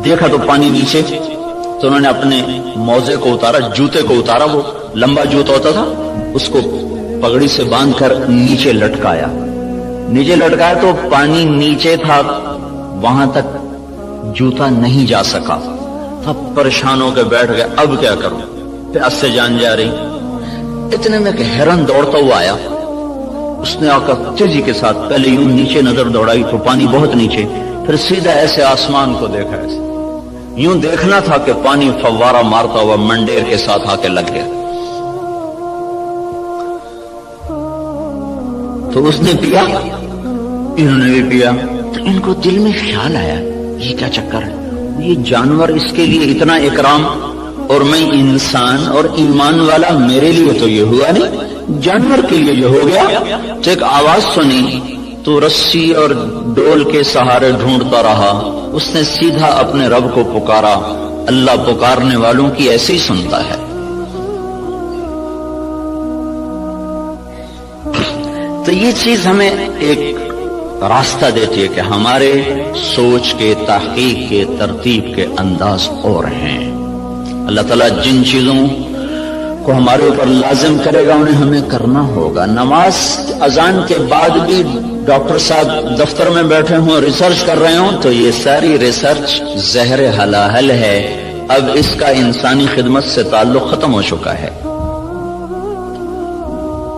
دیکھا تو پانی نیچے، تو انہوں نے اپنے موزے کو اتارا، جوتے کو اتارا، وہ لمبا جوتا ہوتا تھا، اس کو پگڑی سے باندھ کر نیچے لٹکایا تو پانی نیچے تھا، وہاں تک جوتا نہیں جا سکا، تب پریشان ہو کے بیٹھ گئے، اب کیا کروں، پیاس سے جان جا رہی۔ اتنے میں کہ ہرن دوڑتا ہوا آیا، اس نے آ کر تیزی کے ساتھ پہلے یوں نیچے نظر دوڑائی تو پانی بہت نیچے، پھر سیدھا ایسے آسمان کو دیکھا، ایسے یوں دیکھنا تھا کہ پانی فوارہ مارتا ہوا منڈیر کے ساتھ آ کے لگ گیا۔ تو اس نے پیا، انہوں نے بھی پیا، تو ان کو دل میں خیال آیا یہ کیا چکر ہے، یہ جانور اس کے لیے اتنا اکرام اور میں انسان اور ایمان والا، میرے لیے تو یہ ہوا نہیں، جانور کے لیے جو ہو گیا۔ تو ایک آواز سنی تو رسی اور ڈول کے سہارے ڈھونڈتا رہا، اس نے سیدھا اپنے رب کو پکارا، اللہ پکارنے والوں کی ایسے ہی سنتا ہے۔ تو یہ چیز ہمیں ایک راستہ دیتی ہے کہ ہمارے سوچ کے، تحقیق کے، ترتیب کے انداز اور ہیں۔ اللہ تعالیٰ جن چیزوں کو ہمارے اوپر لازم کرے گا انہیں ہمیں کرنا ہوگا۔ نماز اذان کے بعد بھی ڈاکٹر صاحب دفتر میں بیٹھے ہوں، ریسرچ کر رہے ہوں، تو یہ ساری ریسرچ زہر حلاحل ہے، اب اس کا انسانی خدمت سے تعلق ختم ہو چکا ہے۔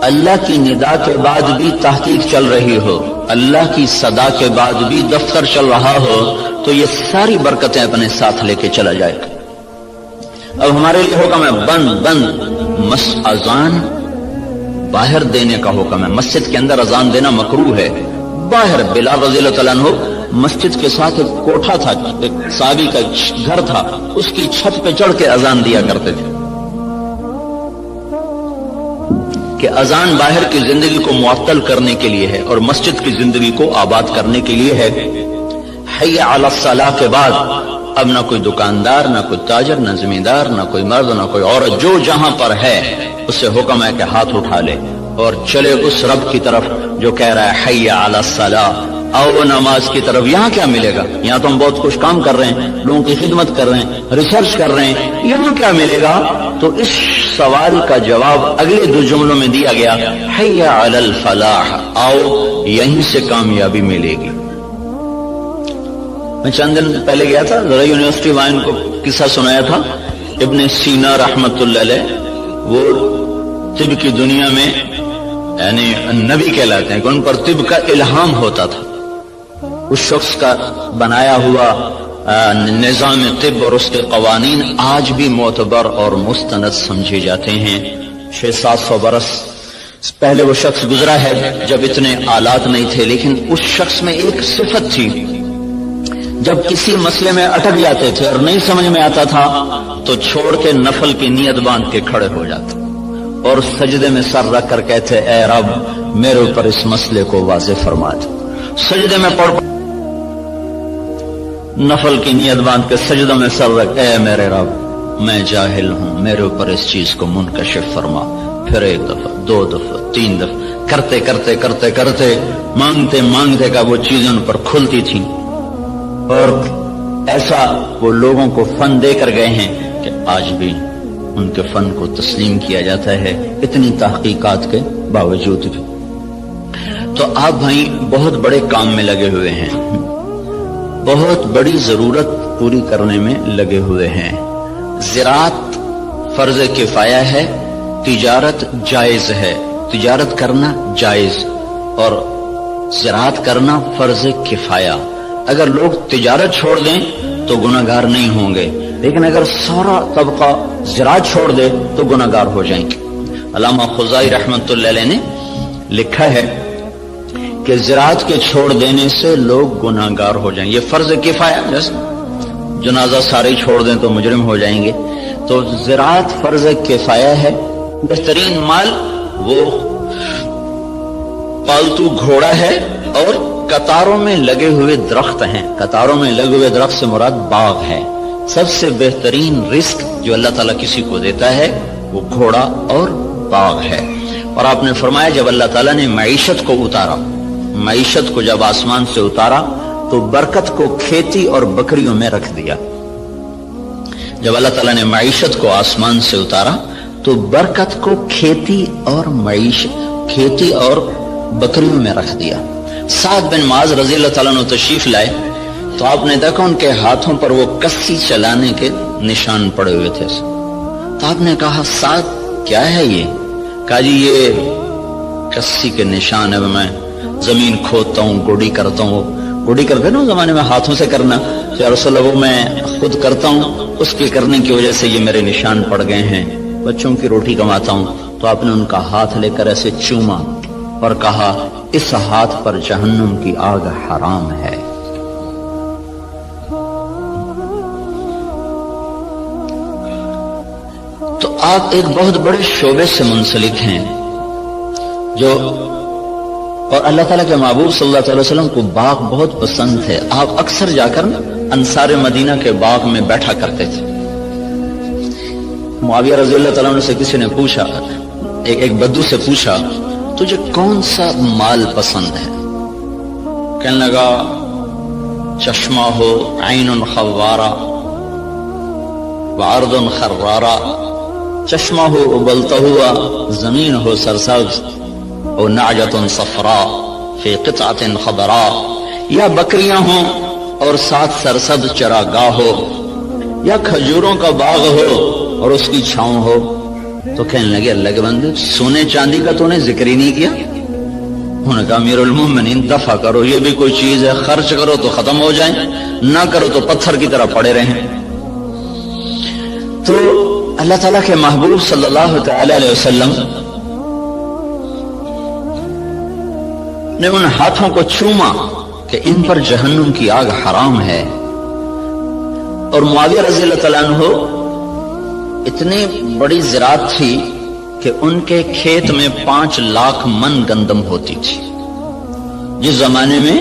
اللہ کی ندا کے بعد بھی تحقیق چل رہی ہو، اللہ کی صدا کے بعد بھی دفتر چل رہا ہو، تو یہ ساری برکتیں اپنے ساتھ لے کے چلا جائے گا۔ اب ہمارے لیے حکم ہے بند اذان باہر دینے کا حکم ہے۔ مسجد کے اندر اذان دینا مکروہ ہے، باہر بلال رضی اللہ تعالیٰ عنہ مسجد کے ساتھ ایک کوٹھا تھا، ایک صحابی کا گھر تھا، اس کی چھت پہ چڑھ کے اذان دیا کرتے تھے کہ اذان باہر کی زندگی کو معطل کرنے کے لیے ہے اور مسجد کی زندگی کو آباد کرنے کے لیے ہے۔ حی علی الصلاۃ کے بعد اب نہ کوئی دکاندار، نہ کوئی تاجر، نہ زمیندار، نہ کوئی مرد، نہ کوئی عورت، جو جہاں پر ہے اسے حکم ہے کہ ہاتھ اٹھا لے اور چلے اس رب کی طرف جو کہہ رہا ہے حی علی الصلاۃ، آؤ نماز کی طرف۔ یہاں کیا ملے گا؟ یہاں تو ہم بہت کچھ کام کر رہے ہیں، لوگوں کی خدمت کر رہے ہیں، ریسرچ کر رہے ہیں، یہاں کیا ملے گا؟ تو اس سوال کا جواب اگلے دو جملوں میں دیا گیا، حی علی الفلاح، آؤ یہیں سے کامیابی ملے گی۔ میں چند دن پہلے گیا تھا، ذرا یونیورسٹی وائن کو قصہ سنایا تھا، ابن سینا رحمت اللہ علیہ، وہ طب کی دنیا میں یعنی نبی کہلاتے ہیں کہ ان پر طب کا الہام ہوتا تھا۔ اس شخص کا بنایا ہوا نظام طب اور اس کے قوانین آج بھی معتبر اور مستند سمجھے جاتے ہیں۔ 600-700 برس پہلے وہ شخص گزرا ہے جب اتنے آلات نہیں تھے، لیکن اس شخص میں ایک صفت تھی، جب کسی مسئلے میں اٹک جاتے تھے اور نہیں سمجھ میں آتا تھا تو چھوڑ کے نفل کی نیت باندھ کے کھڑے ہو جاتے اور سجدے میں سر رکھ کر کہتے، اے رب میرے اوپر اس مسئلے کو واضح فرما دے۔ سجدے میں پڑھ نفل کی نیت باندھ کے سجدوں میں سر رکھ، اے میرے رب میں جاہل ہوں، میرے اوپر اس چیز کو منکشف فرما۔ پھر 1 دفعہ 2 دفعہ 3 دفعہ کرتے کرتے کرتے کرتے مانگتے مانگتے کا وہ چیزیں ان پر کھلتی تھیں، اور ایسا وہ لوگوں کو فن دے کر گئے ہیں کہ آج بھی ان کے فن کو تسلیم کیا جاتا ہے، اتنی تحقیقات کے باوجود بھی۔ تو آپ بھائی بہت بڑے کام میں لگے ہوئے ہیں، بہت بڑی ضرورت پوری کرنے میں لگے ہوئے ہیں۔ زراعت فرض کفایہ ہے، تجارت جائز ہے، تجارت کرنا جائز اور زراعت کرنا فرض کفایہ۔ اگر لوگ تجارت چھوڑ دیں تو گناہگار نہیں ہوں گے، لیکن اگر سارا طبقہ زراعت چھوڑ دے تو گناہگار ہو جائیں گے۔ علامہ خزائی رحمت اللہ علیہ نے لکھا ہے کہ زراعت کے چھوڑ دینے سے لوگ گناہگار ہو جائیں گے، یہ فرض کفایہ، جیسے جنازہ سارے چھوڑ دیں تو مجرم ہو جائیں گے، تو زراعت فرض کفایہ ہے۔ بہترین مال وہ پالتو گھوڑا ہے اور قطاروں میں لگے ہوئے درخت ہیں۔ قطاروں میں لگے ہوئے درخت سے مراد باغ ہے۔ سب سے بہترین رزق جو اللہ تعالیٰ کسی کو دیتا ہے وہ گھوڑا اور باغ ہے۔ اور آپ نے فرمایا جب اللہ تعالیٰ نے معیشت کو اتارا، معیشت کو جب آسمان سے اتارا تو برکت کو کھیتی اور بکریوں میں رکھ دیا. جب اللہ تعالیٰ نے معیشت کو آسمان سے اتارا تو برکت کو کھیتی اور بکریوں میں رکھ دیا. سعد بن معاذ رضی اللہ تعالیٰ عنہ تشریف لائے تو آپ نے دیکھا ان کے ہاتھوں پر وہ کسی چلانے کے نشان پڑے ہوئے تھے. تو آپ نے کہا سعد کیا ہے یہ؟ کہا جی یہ کسی کے نشان ہے، میں زمین کھودتا ہوں، گوڑی کرتا ہوں. گوڑی کرتے نا زمانے میں ہاتھوں سے کرنا، یا رسول اللہ وہ میں خود کرتا ہوں، اس کے کرنے کی وجہ سے یہ میرے نشان پڑ گئے ہیں. بچوں کی روٹی کماتا ہوں. تو آپ نے ان کا ہاتھ لے کر ایسے چوما اور کہا اس ہاتھ پر جہنم کی آگ حرام ہے. تو آپ ایک بہت بڑے شعبے سے منسلک ہیں جو، اور اللہ تعالیٰ کے محبوب صلی اللہ علیہ وسلم کو باغ بہت پسند ہے. آپ اکثر جا کر انصار مدینہ کے باغ میں بیٹھا کرتے تھے. معاویہ رضی اللہ تعالیٰ عنہ سے کسی نے پوچھا، ایک بدو سے پوچھا تجھے کون سا مال پسند ہے؟ کہنے لگا چشمہ ہو عین خوارہ وارض خرارہ، چشمہ ہو ابلتا ہوا، زمین ہو سرسبز، اور نعجۃ صفراء فی قطعۃ خضراء، یا بکریاں ہوں اور ساتھ سرسبز چراگاہ ہو، یا کھجوروں کا باغ ہو اور اس کی چھاؤں ہو. تو کہنے لگے اللہ کے بندے سونے چاندی کا تو نے ذکر ہی نہیں کیا. انہوں نے کہا امیر المومنین دفع کرو، یہ بھی کوئی چیز ہے، خرچ کرو تو ختم ہو جائیں، نہ کرو تو پتھر کی طرح پڑے رہیں. تو اللہ تعالیٰ کے محبوب صلی اللہ تعالی علیہ وسلم نے ان ہاتھوں کو چوما کہ ان پر جہنم کی آگ حرام ہے. اور معاویہ رضی اللہ تعالیٰ عنہ اتنی بڑی زراعت تھی کہ ان کے کھیت میں 5 لاکھ من گندم ہوتی تھی. جس زمانے میں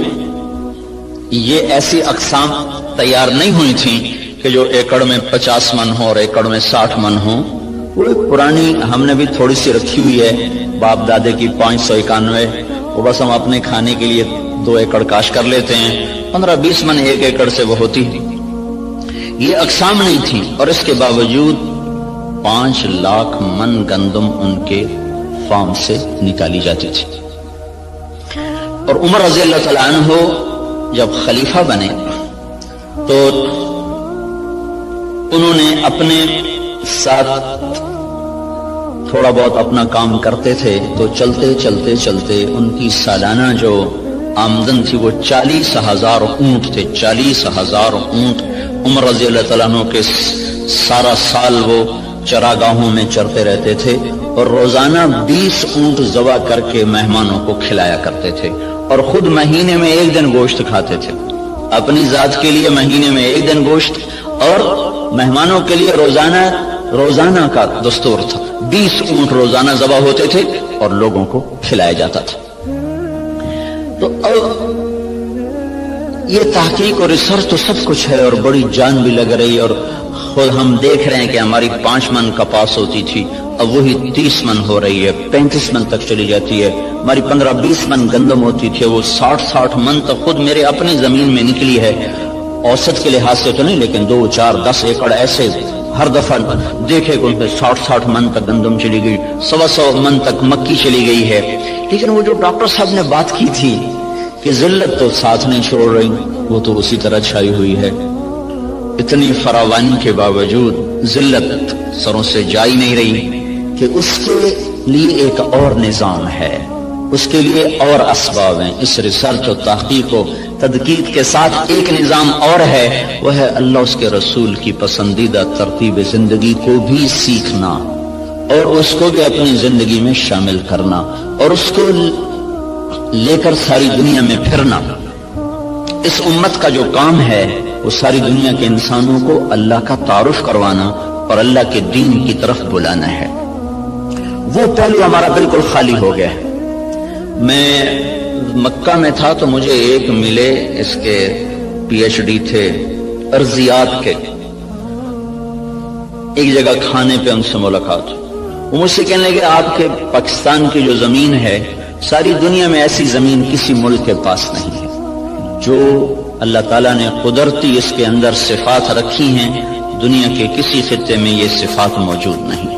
یہ ایسی اقسام تیار نہیں ہوئی تھیں کہ جو ایکڑ میں 50 من ہو اور ایکڑ میں 60 من ہو. وہ پرانی ہم نے بھی تھوڑی سی رکھی ہوئی ہے باپ دادے کی 591، وہ بس ہم اپنے کھانے کے لیے 2 ایکڑ کاشت کر لیتے ہیں، 15-20 من 1 ایکڑ سے وہ ہوتی. یہ اقسام نہیں تھی اور اس کے باوجود 5 لاکھ من گندم ان کے فارم سے نکالی جاتی تھی. اور عمر رضی اللہ تعالیٰ عنہ جب خلیفہ بنے تو انہوں نے اپنے ساتھ تھوڑا بہت اپنا کام کرتے تھے، تو چلتے چلتے چلتے ان کی سالانہ جو آمدن تھی وہ 40,000 اونٹ تھے. 40,000 اونٹ عمر رضی اللہ تعالیٰ عنہ کے سارا سال وہ چراگاہوں میں چرتے رہتے تھے اور روزانہ 20 اونٹ ذبح کر کے مہمانوں کو کھلایا کرتے تھے. اور خود مہینے میں 1 دن گوشت کھاتے تھے، اپنی ذات کے لیے مہینے میں 1 دن گوشت، اور مہمانوں کے لیے روزانہ کا دستور تھا. 20 اونٹ روزانہ ذبح ہوتے تھے اور لوگوں کو کھلایا جاتا تھا. تو یہ تحقیق اور ریسرچ تو سب کچھ ہے اور بڑی جان بھی لگ رہی، اور خود ہم دیکھ رہے ہیں کہ ہماری 5 من کپاس ہوتی تھی، اب وہی 30 من ہو رہی ہے، 35 من تک چلی جاتی ہے. ہماری 15-20 من گندم ہوتی تھی، وہ 60 من تک خود میرے اپنی زمین میں نکلی ہے. اوسط کے لحاظ سے تو نہیں، لیکن 2, 4, 10 ایکڑ ایسے ہر دفعہ دیکھے کہ ان پہ 60 من تک گندم چلی گئی، 100 من تک مکی چلی گئی ہے. لیکن وہ جو ڈاکٹر صاحب نے بات کی تھی کہ ذلت تو ساتھ نہیں چھوڑ رہی، وہ تو اسی طرح چھائی ہوئی ہے. اتنی فراوانی کے باوجود ذلت سروں سے جائی نہیں رہی کہ اس کے لیے ایک اور نظام ہے، اس کے لیے اور اسباب ہیں. اس ریسرچ و تحقیق و تدقیق کے ساتھ ایک نظام اور ہے، وہ ہے اللہ اس کے رسول کی پسندیدہ ترتیب زندگی کو بھی سیکھنا اور اس کو بھی اپنی زندگی میں شامل کرنا اور اس کو لے کر ساری دنیا میں پھرنا. اس امت کا جو کام ہے وہ ساری دنیا کے انسانوں کو اللہ کا تعارف کروانا اور اللہ کے دین کی طرف بلانا ہے. وہ پہلو ہمارا بالکل خالی ہو گیا ہے. میں مکہ میں تھا تو مجھے ایک ملے، اس کے PhD تھے ارضیات کے. ایک جگہ کھانے پہ ان سے ملاقات، وہ مجھ سے کہنے لگے آپ کے پاکستان کی جو زمین ہے ساری دنیا میں ایسی زمین کسی ملک کے پاس نہیں ہے جو اللہ تعالیٰ نے قدرتی اس کے اندر صفات رکھی ہیں، دنیا کے کسی خطے میں یہ صفات موجود نہیں۔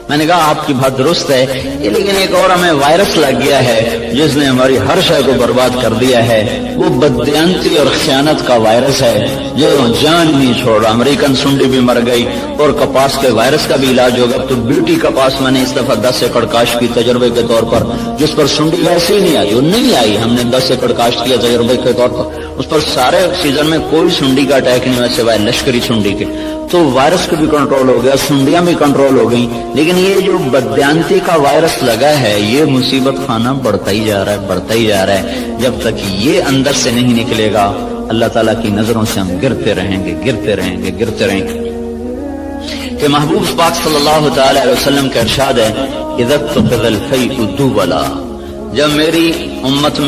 میں نے کہا آپ کی بات درست ہے، لیکن ایک اور ہمیں وائرس لگ گیا ہے جس نے ہماری ہر شے کو برباد کر دیا ہے، وہ بددیانتی اور خیانت کا وائرس ہے جو جان نہیں چھوڑ رہا۔ امریکن سنڈی بھی مر گئی اور کپاس کے وائرس کا بھی علاج ہوگا۔ تو بیوٹی کپاس میں نے اس دفعہ 10 ایکڑ کاشت کی تجربے کے طور پر، جس پر سنڈی ویسے ہی نہیں آئی، وہ نہیں آئی، ہم نے 10 ایکڑ کاشت کیا تجربے کے طور پر، اس پر سارے سیزن میں کوئی سنڈی کا اٹیک نہیں ہوا سوائے لشکری سنڈی کے۔ تو وائرس کو بھی کنٹرول ہو گیا، سنڈیاں بھی کنٹرول ہو گئیں، لیکن یہ جو بددیانتی کا وائرس لگا ہے یہ مصیبت خانہ بڑھتا ہی جا رہا ہے، بڑھتا ہی جا رہا ہے۔ جب تک یہ اندر سے نہیں نکلے گا اللہ تعالیٰ کی نظروں سے ہم گرتے رہیں گے، گرتے رہیں گے، گرتے رہیں گے۔ کہ محبوب پاک صلی اللہ تعالی علیہ وسلم کا ارشاد ہے، اذا اتخذ الفیء دوبلا، جب میری امت میں